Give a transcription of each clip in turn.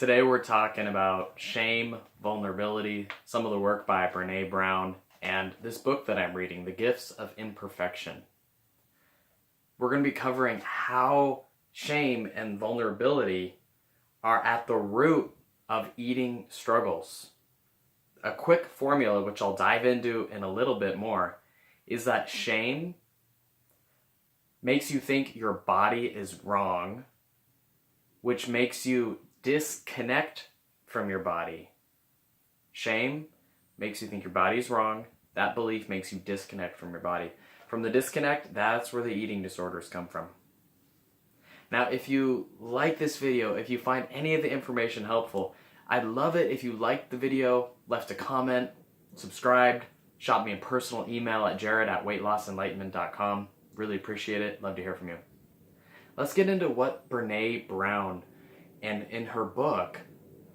Today we're talking about shame, vulnerability, some of the work by Brene Brown, and this book that I'm reading, The Gifts of Imperfection. We're going to be covering how shame and vulnerability are at the root of eating struggles. A quick formula, which I'll dive into in a little bit more, is that shame makes you think your body is wrong, which makes you disconnect from your body. Shame makes you think your body is wrong. That belief makes you disconnect from your body. From the disconnect, that's where the eating disorders come from. Now, if you like this video, if you find any of the information helpful, I'd love it if you liked the video, left a comment, subscribed, shot me a personal email at jared@weightlossenlightenment.com. Really appreciate it. Love to hear from you. Let's get into what Brene Brown, and in her book,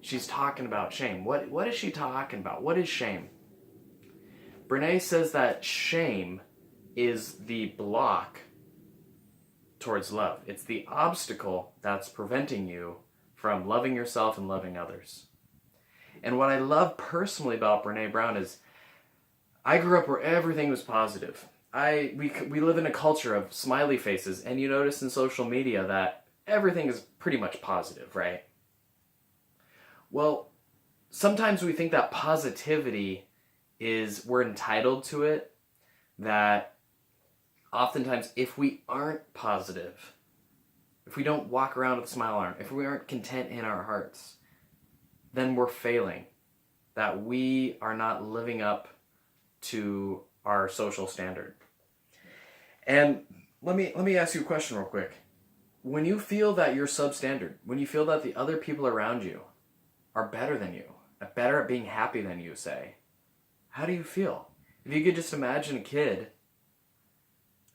she's talking about shame. What is she talking about? What is shame? Brene says that shame is the block towards love. It's the obstacle that's preventing you from loving yourself and loving others. And what I love personally about Brene Brown is I grew up where everything was positive. We live in a culture of smiley faces, and you notice in social media that everything is pretty much positive, right? Well, sometimes we think that positivity we're entitled to it, that oftentimes if we aren't positive, if we don't walk around with a smile on, if we aren't content in our hearts, then we're failing, that we are not living up to our social standard. And let me ask you a question real quick. When you feel that you're substandard, when you feel that the other people around you are better than you, better at being happy than you, say, how do you feel? If you could just imagine a kid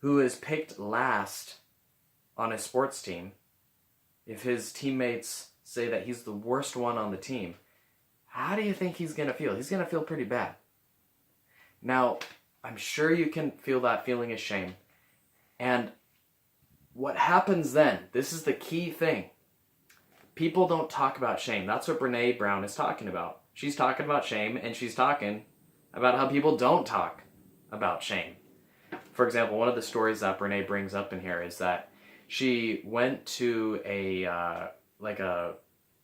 who is picked last on a sports team, if his teammates say that he's the worst one on the team, how do you think he's going to feel? He's going to feel pretty bad. Now, I'm sure you can feel that feeling of shame. And what happens then, this is the key thing. People don't talk about shame. That's what Brene Brown is talking about. She's talking about shame, and she's talking about how people don't talk about shame. For example, one of the stories that Brene brings up in here is that she went to a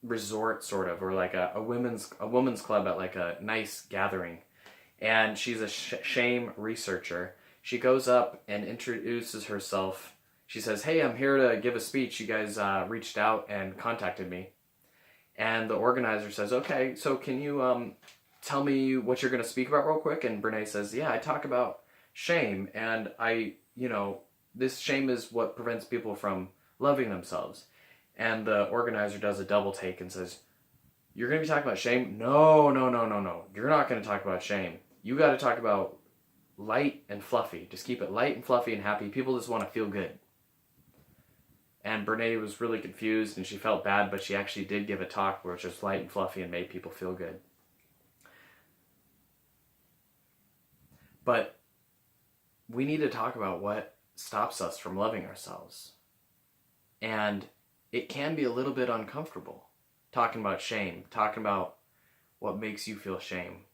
resort sort of, or like a women's club at like a nice gathering. And she's a shame researcher. She goes up and introduces herself. She says, "Hey, I'm here to give a speech. You guys reached out and contacted me." And the organizer says, "Okay, so can you tell me what you're going to speak about real quick?" And Brene says, "Yeah, I talk about shame, and this shame is what prevents people from loving themselves." And the organizer does a double take and says, "You're going to be talking about shame? No. You're not going to talk about shame. You got to talk about light and fluffy. Just keep it light and fluffy and happy. People just want to feel good." And Brene was really confused and she felt bad, but she actually did give a talk where it was just light and fluffy and made people feel good. But we need to talk about what stops us from loving ourselves. And it can be a little bit uncomfortable talking about shame, talking about what makes you feel shame.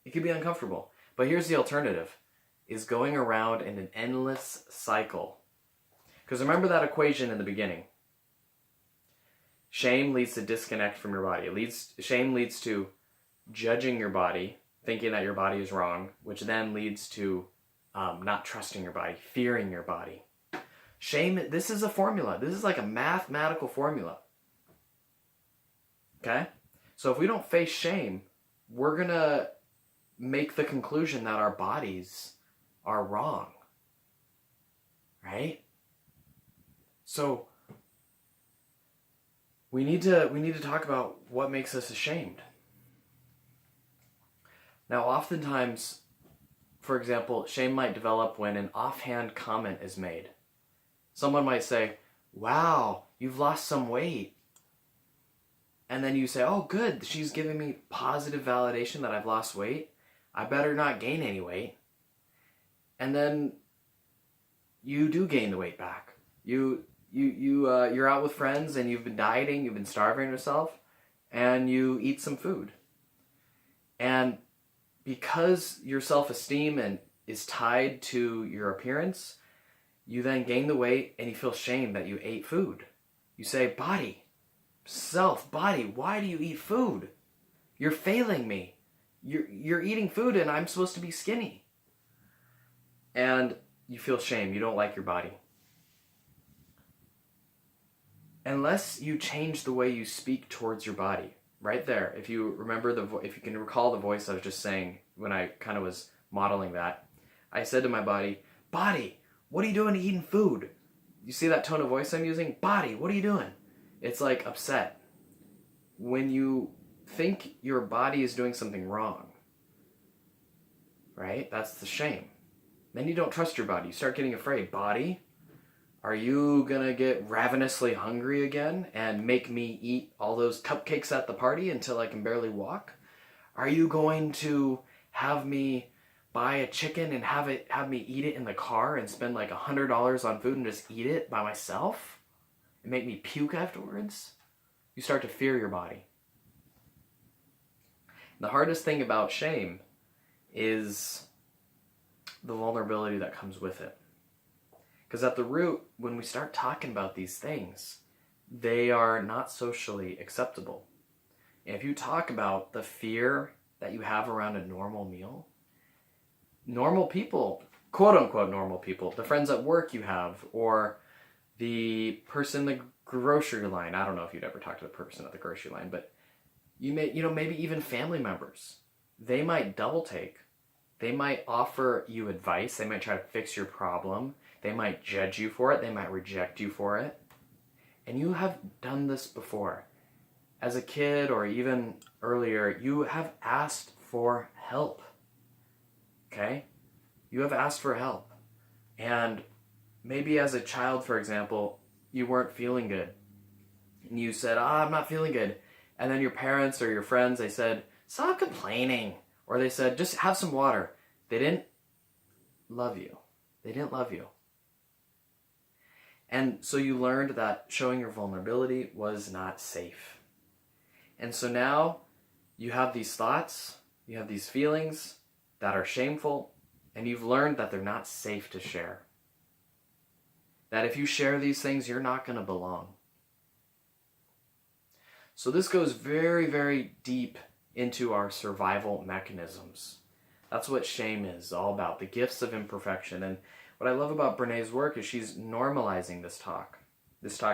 It can be uncomfortable. But here's the alternative, is going around in an endless cycle. Because remember that equation in the beginning. Shame leads to disconnect from your body. Shame leads to judging your body, thinking that your body is wrong, which then leads to not trusting your body, fearing your body. Shame, this is a formula. This is like a mathematical formula. Okay? So if we don't face shame, we're going to make the conclusion that our bodies are wrong. Right? So we need to talk about what makes us ashamed. Now, oftentimes, for example, shame might develop when an offhand comment is made. Someone might say, "Wow, you've lost some weight." And then you say, "Oh, good, she's giving me positive validation that I've lost weight. I better not gain any weight." And then you do gain the weight back. You you're out with friends and you've been dieting, you've been starving yourself, and you eat some food. And because your self-esteem is tied to your appearance, you then gain the weight and you feel shame that you ate food. You say, body, body, why do you eat food? You're failing me. You're eating food and I'm supposed to be skinny. And you feel shame. You don't like your body. Unless you change the way you speak towards your body, right there. If you remember if you can recall the voice I was just saying when I kind of was modeling that, I said to my body, what are you doing eating food? You see that tone of voice I'm using? Body, what are you doing? It's like upset. When you think your body is doing something wrong, right? That's the shame. Then you don't trust your body. You start getting afraid. Body, are you gonna get ravenously hungry again and make me eat all those cupcakes at the party until I can barely walk? Are you going to have me buy a chicken and have me eat it in the car and spend like $100 on food and just eat it by myself and make me puke afterwards? You start to fear your body. The hardest thing about shame is the vulnerability that comes with it. Because at the root, when we start talking about these things, they are not socially acceptable. And if you talk about the fear that you have around a normal meal, normal people, quote unquote normal people, the friends at work you have, or the person in the grocery line. I don't know if you'd ever talk to the person at the grocery line, but maybe even family members. They might double take. They might offer you advice. They might try to fix your problem. They might judge you for it. They might reject you for it. And you have done this before. As a kid or even earlier, you have asked for help. Okay? You have asked for help. And maybe as a child, for example, you weren't feeling good. And you said, I'm not feeling good. And then your parents or your friends, they said, stop complaining. Or they said, just have some water. They didn't love you. They didn't love you. And so you learned that showing your vulnerability was not safe. And so now you have these thoughts, you have these feelings that are shameful, and you've learned that they're not safe to share. That if you share these things, you're not going to belong. So this goes very, very deep into our survival mechanisms. That's what shame is all about, the gifts of imperfection. And what I love about Brene's work is she's normalizing this talk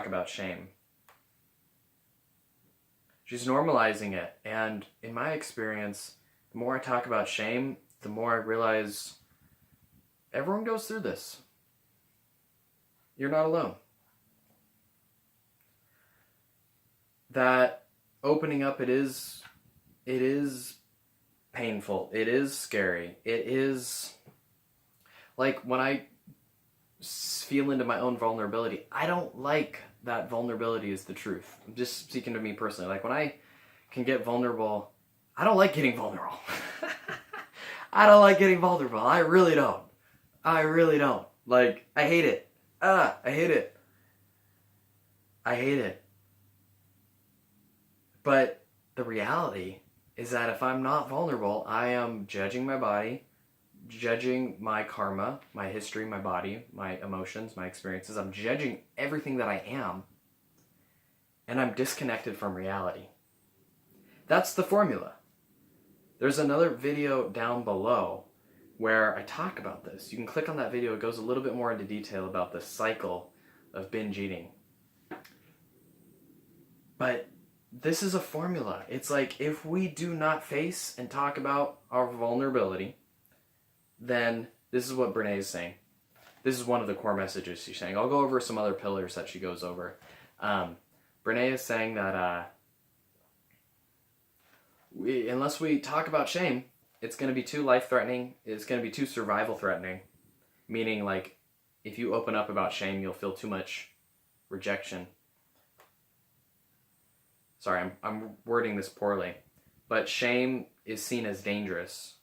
about shame. She's normalizing it. And in my experience, the more I talk about shame, the more I realize everyone goes through this. You're not alone. That opening up, it is painful. It is scary. It is like when I feel into my own vulnerability, I don't like that vulnerability is the truth. I'm just speaking to me personally. Like when I can get vulnerable, I don't like getting vulnerable. I don't like getting vulnerable. I really don't. Like, I hate it. I hate it. I hate it. But the reality is that if I'm not vulnerable, I am judging my body, judging my karma, my history, my body, my emotions, my experiences. I'm judging everything that I am, and I'm disconnected from reality. That's the formula. There's another video down below where I talk about this. You can click on that video. It goes a little bit more into detail about the cycle of binge eating. But this is a formula. It's like if we do not face and talk about our vulnerability, then this is what Brene is saying. This is one of the core messages she's saying. I'll go over some other pillars that she goes over. Brene is saying that unless we talk about shame, it's going to be too life-threatening. It's going to be too survival-threatening. Meaning, like, if you open up about shame, you'll feel too much rejection. Sorry, I'm wording this poorly. But shame is seen as dangerous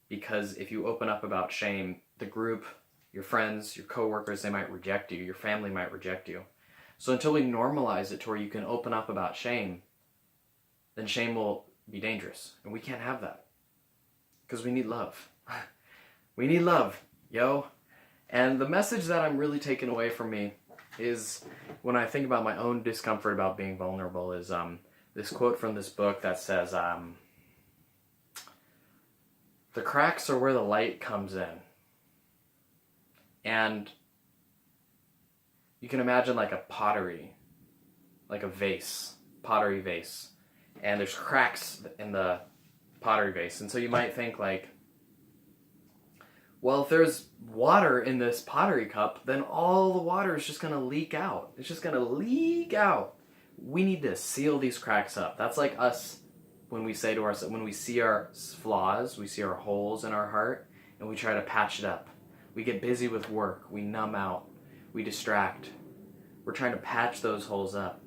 because if you open up about shame, the group, your friends, your coworkers, they might reject you. Your family might reject you. So until we normalize it to where you can open up about shame, then shame will be dangerous. And we can't have that. Because we need love. We need love, yo. And the message that I'm really taking away from me is, when I think about my own discomfort about being vulnerable, is this quote from this book that says, the cracks are where the light comes in. And you can imagine like a pottery, like a vase, pottery vase. And there's cracks in the pottery vase. And so you might think like, well, if there's water in this pottery cup, then all the water is just going to leak out. It's just going to leak out. We need to seal these cracks up. That's like us when we say to ourselves, when we see our flaws, we see our holes in our heart, and we try to patch it up. We get busy with work. We numb out. We distract. We're trying to patch those holes up.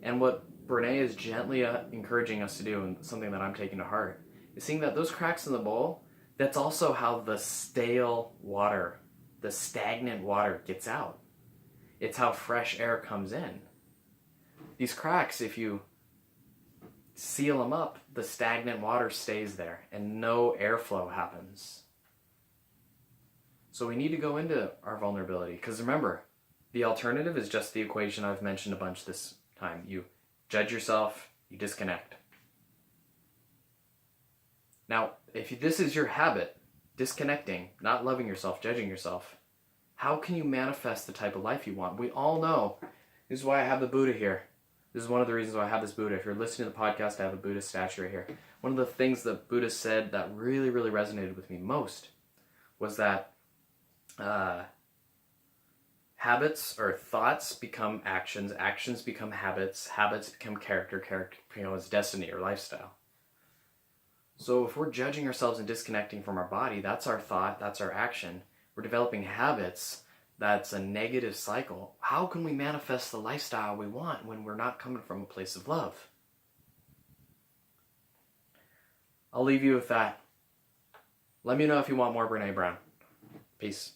And what Brene is gently encouraging us to do, and something that I'm taking to heart, is seeing that those cracks in the bowl, that's also how the stale water, the stagnant water gets out. It's how fresh air comes in. These cracks, if you seal them up, the stagnant water stays there and no airflow happens. So we need to go into our vulnerability, because remember, the alternative is just the equation I've mentioned a bunch this time. You judge yourself, you disconnect. Now, if this is your habit, disconnecting, not loving yourself, judging yourself, how can you manifest the type of life you want? We all know, this is why I have the Buddha here. This is one of the reasons why I have this Buddha. If you're listening to the podcast, I have a Buddha statue right here. One of the things that Buddha said that really, really resonated with me most was that habits or thoughts become actions, actions become habits, habits become character, character becomes destiny or lifestyle. So if we're judging ourselves and disconnecting from our body, that's our thought, that's our action. We're developing habits, that's a negative cycle. How can we manifest the lifestyle we want when we're not coming from a place of love? I'll leave you with that. Let me know if you want more Brene Brown. Peace.